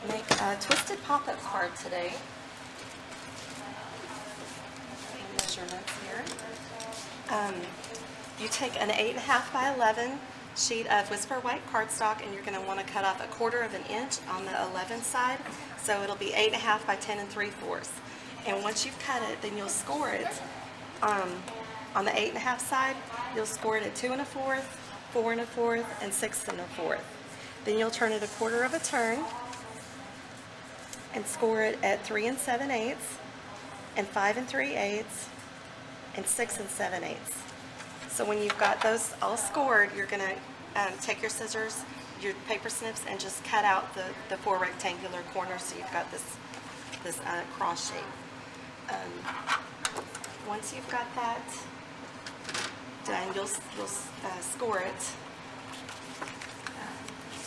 make a twisted pop-up card today. Measurements here. You take an 8.5 by 11 sheet of Whisper White cardstock, and you're going to want to cut off 1/4 inch on the 11 side, so it'll be 8.5 by 10 3/4. And once you've cut it, then you'll score it on the 8.5 side. You'll score it at 2 1/4, 4 1/4, and 6 1/4. Then you'll turn it 1/4 turn and score it at 3 7/8, and 5 3/8, and 6 7/8. So when you've got those all scored, you're going to take your scissors, your paper snips, and just cut out the 4 rectangular corners, so you've got this cross shape. Once you've got that done, you'll score it,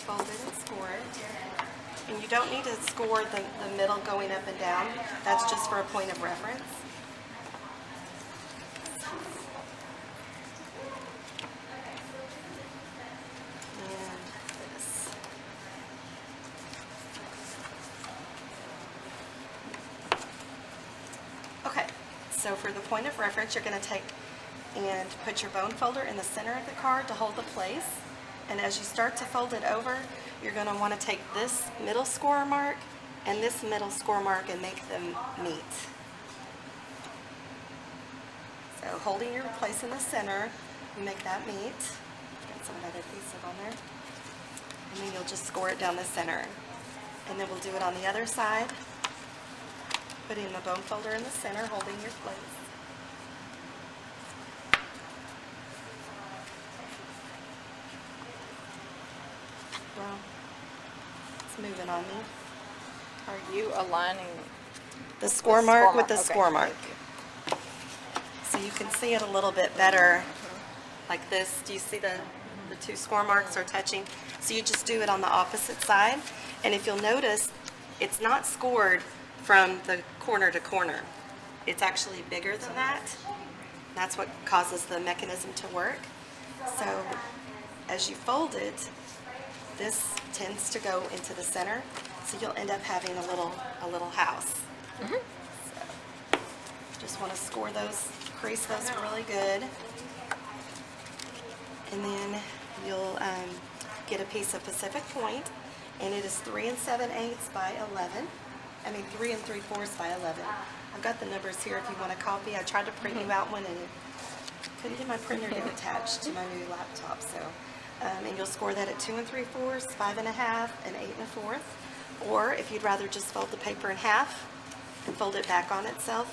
fold it and score it. And you don't need to score the middle going up and down. That's just for a point of reference. And this. Okay, so for the point of reference, you're going to take and put your bone folder in the center of the card to hold the place. And as you start to fold it over, you're going to want to take this middle score mark and this middle score mark and make them meet. So holding your place in the center, you make that meet. Get some of that adhesive on there. And then you'll just score it down the center. And then we'll do it on the other side. Putting the bone folder in the center, holding your place. Well, it's moving on me. Are you aligning The score mark with the Okay, score mark. thank you. So you can see it a little bit better like this. Do you see the two score marks are touching? So you just do it on the opposite side. And if you'll notice, it's not scored from the corner to corner. It's actually bigger than that. That's what causes the mechanism to work. So as you fold it, this tends to go into the center, so you'll end up having a little house. So just want to score those, crease those really good, and then you'll get a piece of Pacific Point, and it is 3 7/8 by 11. I mean 3 3/4 by 11. I've got the numbers here if you want to copy. I tried to print you out one and couldn't get my printer to attach to my new laptop, so. And you'll score that at 2 3/4, 5 1/2, and 8 1/4. Or if you'd rather just fold the paper in half and fold it back on itself,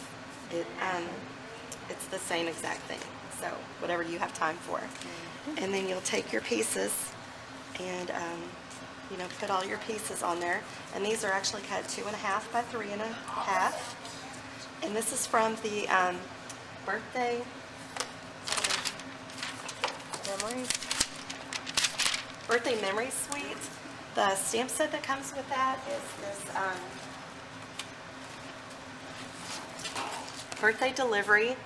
it's the same exact thing. So whatever you have time for. And then you'll take your pieces and put all your pieces on there. And these are actually cut 2 1/2 by 3 1/2. And this is from the birthday memory suite. The stamp set that comes with that is this birthday delivery,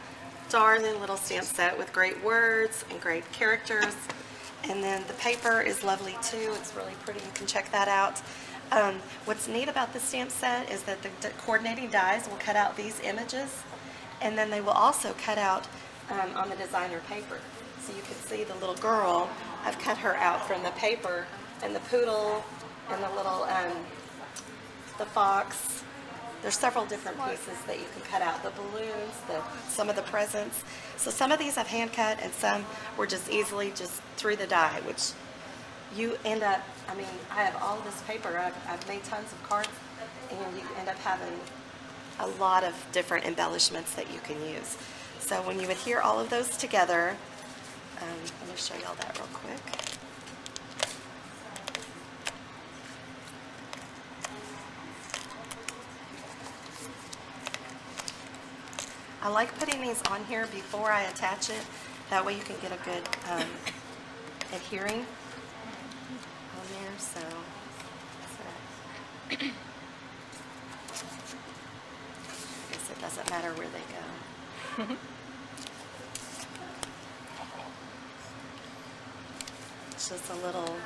darling little stamp set with great words and great characters. And then the paper is lovely too. It's really pretty. You can check that out. What's neat about the stamp set is that the coordinating dies will cut out these images, and then they will also cut out on the designer paper. So you can see the little girl. I've cut her out from the paper, and the poodle, and the little, the fox. There's several different pieces that you can cut out. The balloons, some of the presents. So some of these I've hand cut, and some were just easily just through the die, which you end up, I mean, I have all this paper. I've made tons of cards, and you end up having a lot of different embellishments that you can use. So when you adhere all of those together, let me show y'all that real quick. I like putting these on here before I attach it. That way you can get a good adhering on there. So I guess it doesn't matter where they go. It's just a little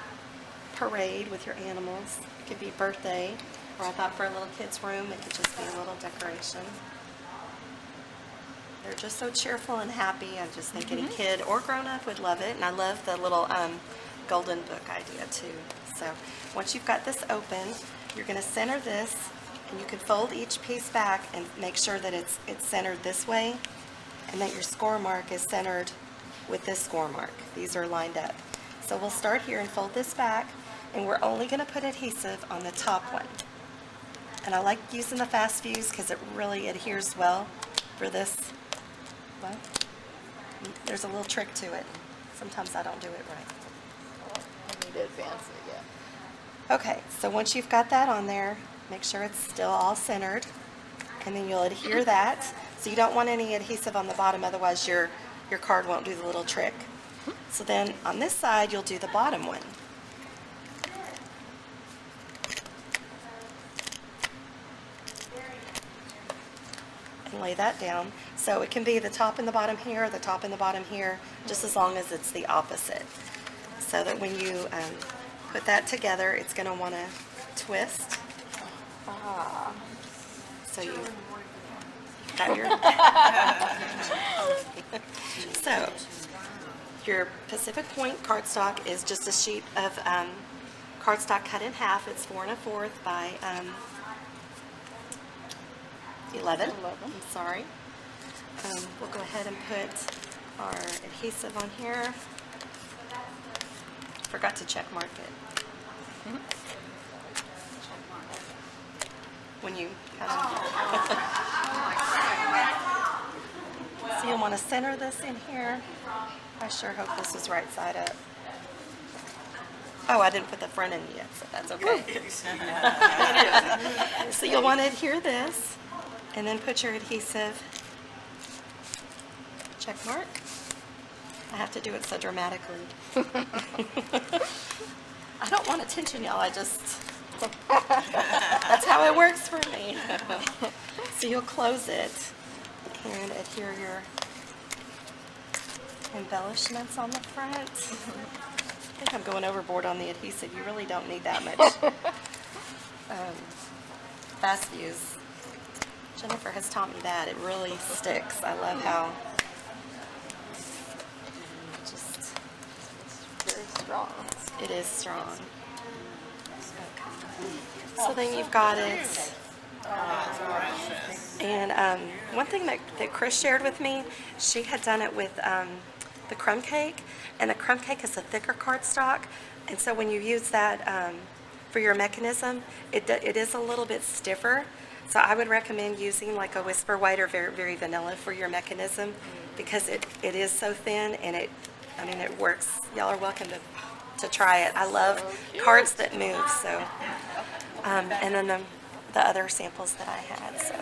parade with your animals. It could be birthday. Or I thought for a little kid's room, it could just be a little decoration. They're just so cheerful and happy. I just think any kid or grown-up would love it. And I love the little golden book idea too. So once you've got this open, you're going to center this, and you can fold each piece back and make sure that it's centered this way, and that your score mark is centered with this score mark. These are lined up. So we'll start here and fold this back, and we're only going to put adhesive on the top one. And I like using the fast fuse because it really adheres well for this. Well, there's a little trick to it. Sometimes I don't do it right. I need to advance it, yeah. Okay, so once you've got that on there, make sure it's still all centered, and then you'll adhere that. So you don't want any adhesive on the bottom, otherwise your card won't do the little trick. So then on this side, you'll do the bottom one. And lay that down. So it can be the top and the bottom here, or the top and the bottom here, just as long as it's the opposite. So that when you put that together, it's going to want to twist. So you got your... So your Pacific Point cardstock is just a sheet of cardstock cut in half. It's 4 1/4 by 11. I'm sorry. We'll go ahead and put our adhesive on here. Forgot to check mark it. When you So you'll want to center this in here. I sure hope this is right side up. Oh, I didn't put the front in yet, so that's okay. So you'll want to adhere this, and then put your adhesive check mark. I have to do it so dramatically. I don't want attention, y'all. That's how it works for me. So you'll close it and adhere your embellishments on the front. I think I'm going overboard on the adhesive. You really don't need that much. Fast fuse. Jennifer has taught me that. It really sticks. I love how just Very strong. it is strong. Okay. So then you've got it. And one thing that Chris shared with me, she had done it with the crumb cake, and the crumb cake is a thicker cardstock, and so when you use that for your mechanism, it is a little bit stiffer. So I would recommend using like a Whisper White or Very, Very Vanilla for your mechanism, because it is so thin, and it works. Y'all are welcome to try it. I love cards that move. So and then the other samples that I had. So.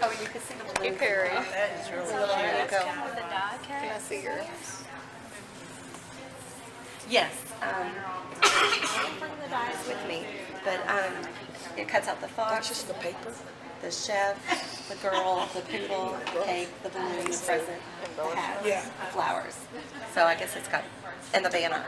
Oh, you could see the blue. Hey, Karrie. That is really There you cute. go. Can I see yours? Yes. I bring the dies with me, but it cuts out the fox. That's just the paper. The chef, the girl, the poodle, the cake, the balloons, present, the hat, the flowers. So I guess it's got, and the banner.